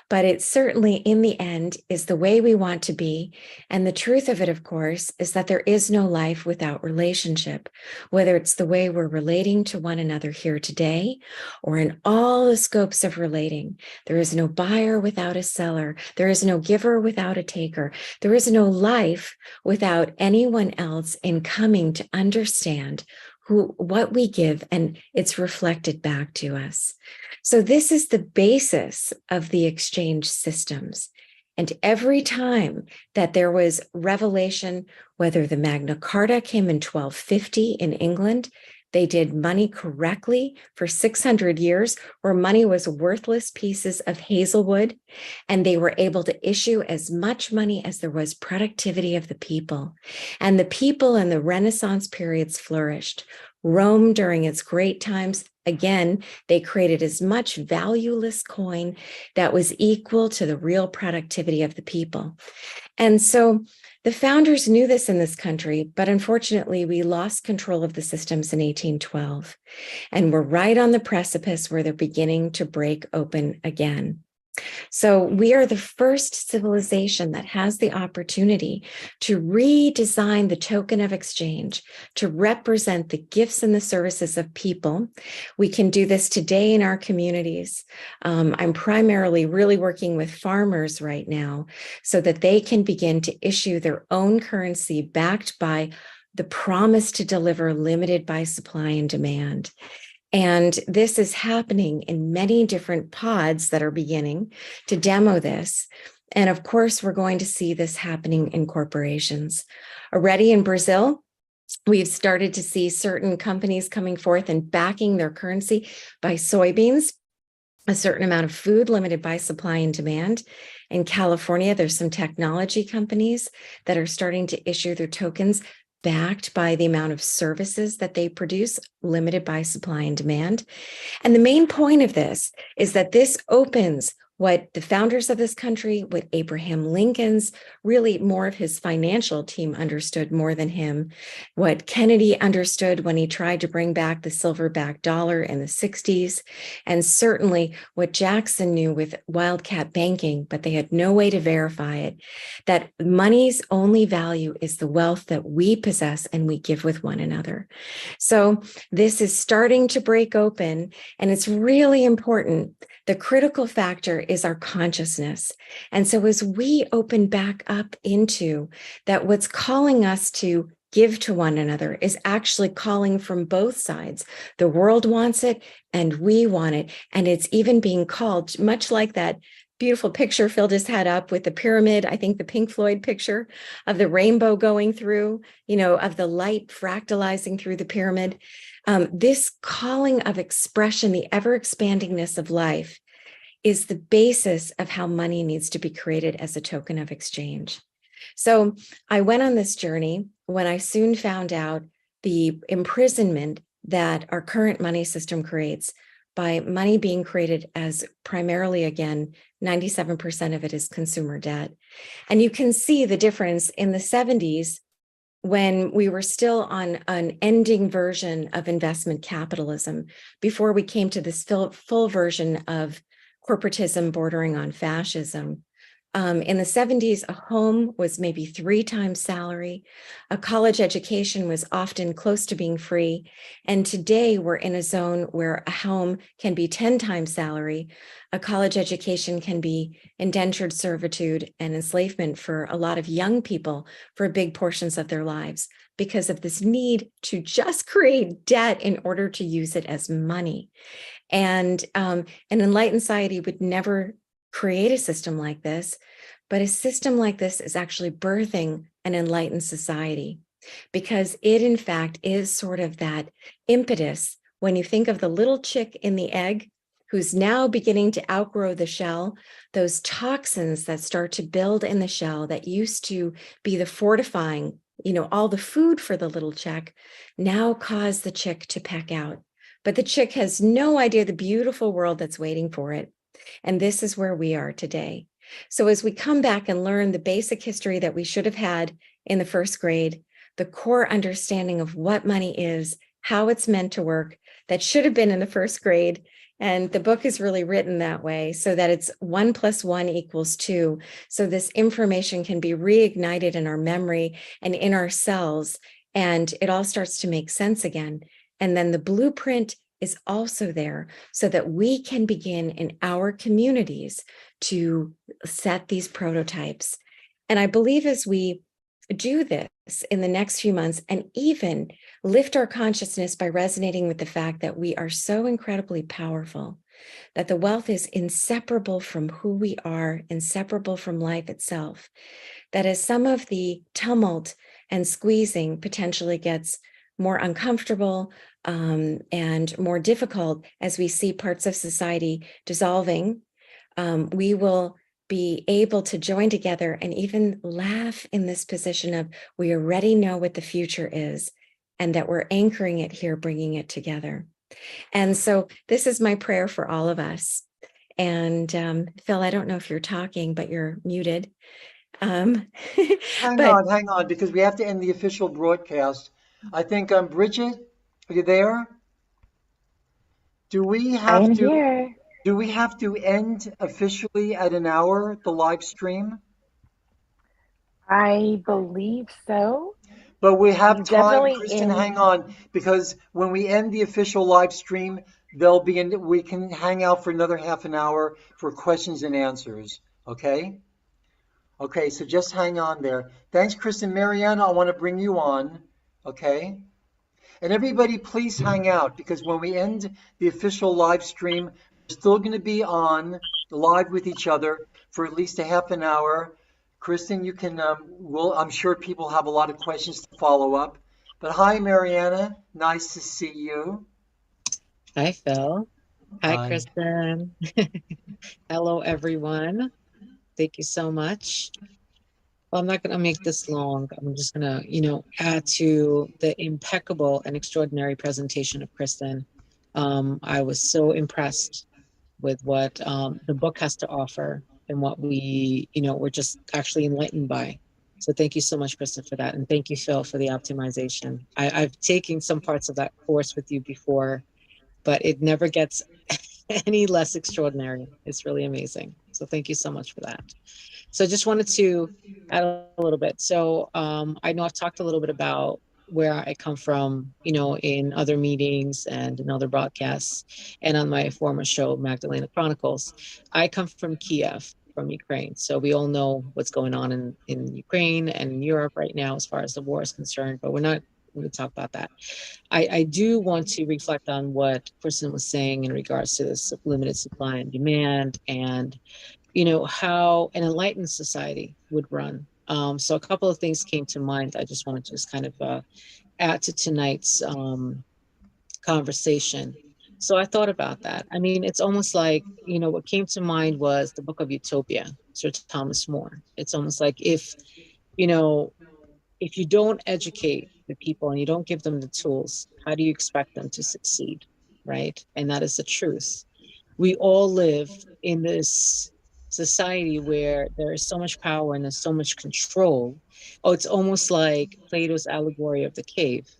C: but it certainly in the end is the way we want to be. And the truth of it, of course, is that there is no life without relationship, whether it's the way we're relating to one another here today or in all the scopes of relating. There is no buyer without a seller. There is no giver without a taker. There is no life without anyone else in coming to understand what we give, and it's reflected back to us. So this is the basis of the exchange systems. And every time that there was revelation, whether the Magna Carta came in 1250 in England, they did money correctly for 600 years, where money was worthless pieces of hazelwood, and they were able to issue as much money as there was productivity of the people. And the people in the Renaissance periods flourished. Rome, during its great times, again, they created as much valueless coin that was equal to the real productivity of the people. And so the founders knew this in this country, but unfortunately, we lost control of the systems in 1812. And we're right on the precipice where they're beginning to break open again. So we are the first civilization that has the opportunity to redesign the token of exchange to represent the gifts and the services of people. We can do this today in our communities. I'm primarily really working with farmers right now so that they can begin to issue their own currency backed by the promise to deliver, limited by supply and demand. And this is happening in many different pods that are beginning to demo this. And of course, we're going to see this happening in corporations. Already in Brazil, we've started to see certain companies coming forth and backing their currency by soybeans. a certain amount of food limited by supply and demand. In California, there's some technology companies that are starting to issue their tokens backed by the amount of services that they produce, limited by supply and demand. And the main point of this is that this opens what the founders of this country, what Abraham Lincoln's, really more of his financial team understood more than him, what Kennedy understood when he tried to bring back the silver-backed dollar in the 60s, and certainly what Jackson knew with wildcat banking, but they had no way to verify it, that money's only value is the wealth that we possess and we give with one another. So this is starting to break open, and it's really important. The critical factor is our consciousness. And so as we open back up into that, what's calling us to give to one another is actually calling from both sides. The world wants it and we want it. And it's even being called, much like that beautiful picture Phil just had up with the pyramid, I think the Pink Floyd picture of the rainbow going through, of the light fractalizing through the pyramid. This calling of expression, the ever-expandingness of life, is the basis of how money needs to be created as a token of exchange. So I went on this journey when I soon found out the imprisonment that our current money system creates by money being created as primarily, again, 97% of it is consumer debt. And you can see the difference in the 70s when we were still on an ending version of investment capitalism, before we came to this full version of corporatism bordering on fascism. In the 70s, a home was maybe 3 times salary. A college education was often close to being free. And today we're in a zone where a home can be 10 times salary. A college education can be indentured servitude and enslavement for a lot of young people for big portions of their lives because of this need to just create debt in order to use it as money. And an enlightened society would never create a system like this, but a system like this is actually birthing an enlightened society, because it, in fact, is sort of that impetus when you think of the little chick in the egg who's now beginning to outgrow the shell. Those toxins that start to build in the shell that used to be the fortifying, all the food for the little chick, now cause the chick to peck out. But the chick has no idea the beautiful world that's waiting for it. And this is where we are today. So as we come back and learn the basic history that we should have had in the first grade, the core understanding of what money is, how it's meant to work, that should have been in the first grade. And the book is really written that way so that it's 1 + 1 = 2. So this information can be reignited in our memory and in our cells, and it all starts to make sense again. And then the blueprint is also there so that we can begin in our communities to set these prototypes. And I believe as we do this in the next few months and even lift our consciousness by resonating with the fact that we are so incredibly powerful, that the wealth is inseparable from who we are, inseparable from life itself, that as some of the tumult and squeezing potentially gets more uncomfortable and more difficult as we see parts of society dissolving, we will be able to join together and even laugh in this position of we already know what the future is and that we're anchoring it here, bringing it together. And so this is my prayer for all of us. And Phil, I don't know if you're talking, but you're muted.
A: Hang on, because we have to end the official broadcast. I think, Bridget, are you there? Do we
D: I
A: have
D: am
A: to
D: here.
A: do we have to end officially at an hour, the live stream?
D: I believe so.
A: But we have
D: You
A: time,
D: definitely
A: Kristen,
D: in.
A: hang on, because when we end the official live stream, we can hang out for another half an hour for questions and answers. Okay? Okay, so just hang on there. Thanks, Kristen. Marianna, I want to bring you on. Okay? And everybody, please hang out, because when we end the official live stream, we're still going to be on live with each other for at least a half an hour. Kristen, you can, I'm sure people have a lot of questions to follow up. But hi, Marianna. Nice to see you.
B: Hi, Phil. Hi,
A: Hi.
B: Kristen. Hello, everyone. Thank you so much. Well, I'm not going to make this long. I'm just going to, add to the impeccable and extraordinary presentation of Kristen. I was so impressed with what the book has to offer and what we're just actually enlightened by. So thank you so much, Kristen, for that. And thank you, Phil, for the optimization. I've taken some parts of that course with you before, but it never gets any less extraordinary. It's really amazing. So thank you so much for that. So I just wanted to add a little bit. So I know I've talked a little bit about where I come from, in other meetings and in other broadcasts and on my former show, Magdalena Chronicles. I come from Kiev, from Ukraine. So we all know what's going on in Ukraine and in Europe right now as far as the war is concerned, but we're not going to talk about that. I do want to reflect on what Kristen was saying in regards to this limited supply and demand and how an enlightened society would run. So a couple of things came to mind. I just wanted to just kind of add to tonight's conversation. So I thought about that. I mean, it's almost like, what came to mind was the book of Utopia, Sir Thomas More. It's almost like you know, if you don't educate the people and you don't give them the tools, how do you expect them to succeed? Right. And that is the truth. We all live in this society where there is so much power and there's so much control. Oh, it's almost like Plato's allegory of the cave.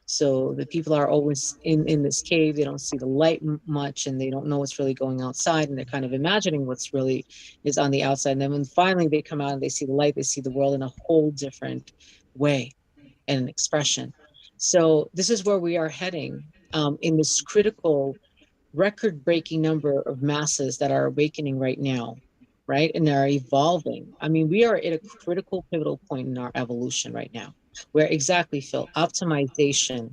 B: So the people are always in this cave. They don't see the light much, and they don't know what's really going outside, and they're kind of imagining what's really is on the outside. And then when finally they come out and they see the light, they see the world in a whole different way and expression. So this is where we are heading in this critical record-breaking number of masses that are awakening right now, right? And they're evolving. I mean, we are at a critical, pivotal point in our evolution right now, where exactly, Phil, optimization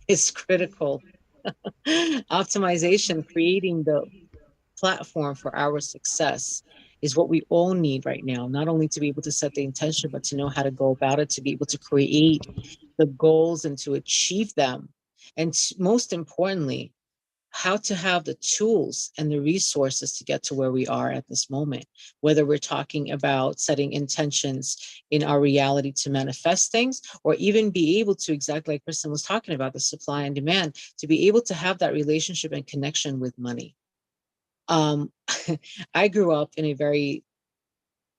B: is critical. Optimization, creating the platform for our success is what we all need right now, not only to be able to set the intention, but to know how to go about it, to be able to create the goals and to achieve them. And most importantly, how to have the tools and the resources to get to where we are at this moment, whether we're talking about setting intentions in our reality to manifest things, or even be able to, exactly like Kristen was talking about, the supply and demand, to be able to have that relationship and connection with money. Um, I grew up in a very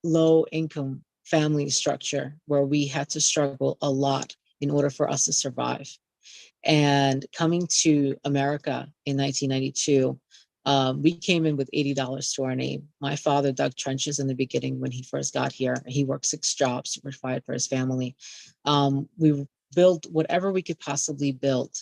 B: low income family structure where we had to struggle a lot in order for us to survive. And coming to America in 1992, we came in with $80 to our name. My father dug trenches in the beginning when he first got here. He worked 6 jobs to provide for his family. We built whatever we could possibly build.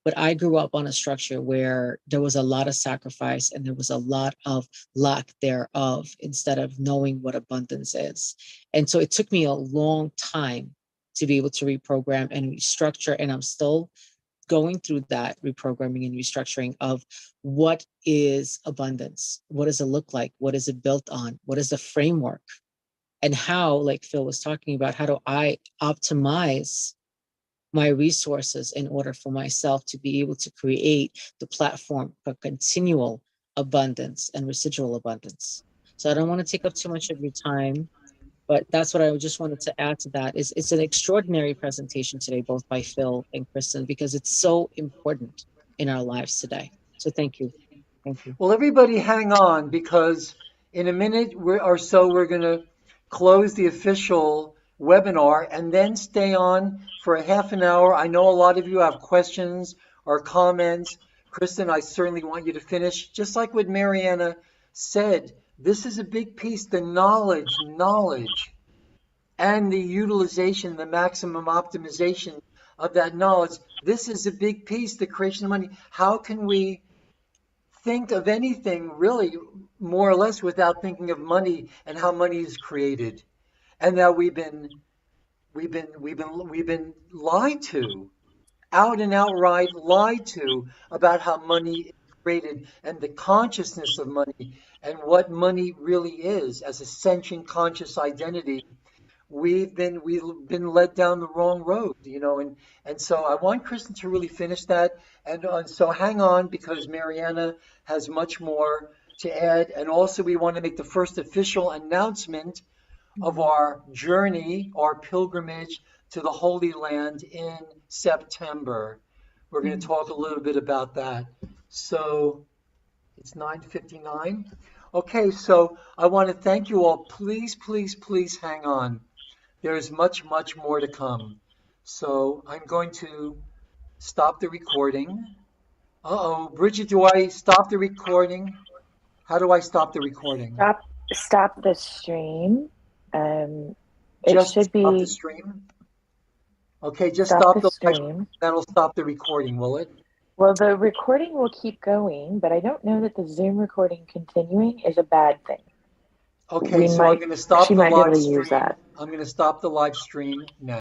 B: But I grew up on a structure where there was a lot of sacrifice and there was a lot of lack thereof instead of knowing what abundance is. And so it took me a long time to be able to reprogram and restructure. And I'm still going through that reprogramming and restructuring of what is abundance? What does it look like? What is it built on? What is the framework? And how, like Phil was talking about, how do I optimize my resources in order for myself to be able to create the platform for continual abundance and residual abundance? So I don't want to take up too much of your time, but that's what I just wanted to add to that. Is it's an extraordinary presentation today, both by Phil and Kristen, because it's so important in our lives today. So thank you. Thank you.
A: Well, everybody hang on because in a minute or so, we're going to close the official webinar and then stay on for a half an hour. I know a lot of you have questions or comments. Kristen, I certainly want you to finish. Just like what Marianna said, this is a big piece, the knowledge, and the utilization, the maximum optimization of that knowledge. This is a big piece, the creation of money. How can we think of anything really more or less without thinking of money and how money is created, and that we've been lied to, out and outright lied to about how money is created and the consciousness of money and what money really is as a sentient conscious identity. we've been led down the wrong road, and so I want Kristen to really finish that, and so hang on because Marianna has much more to add, and also we want to make the first official announcement of our journey, our pilgrimage to the Holy Land in September. We're going to talk a little bit about that. So it's 9:59. Okay, so I want to thank you all. Please, please, please hang on. There is much, much more to come. So I'm going to stop the recording. Uh-oh, Bridget, do I stop the recording? How do I stop the recording?
D: Stop the stream. It
A: Just
D: should
A: stop
D: be
A: the stream? Okay, just
D: stop
A: stop
D: the
A: the live.
D: stream.
A: That'll stop the recording, will it?
D: Well, the recording will keep going, but I don't know that the Zoom recording continuing is a bad thing.
A: Okay, so I'm going to stop
D: She
A: the
D: might be able
A: live
D: to use
A: stream.
D: that.
A: I'm going to stop the live stream now.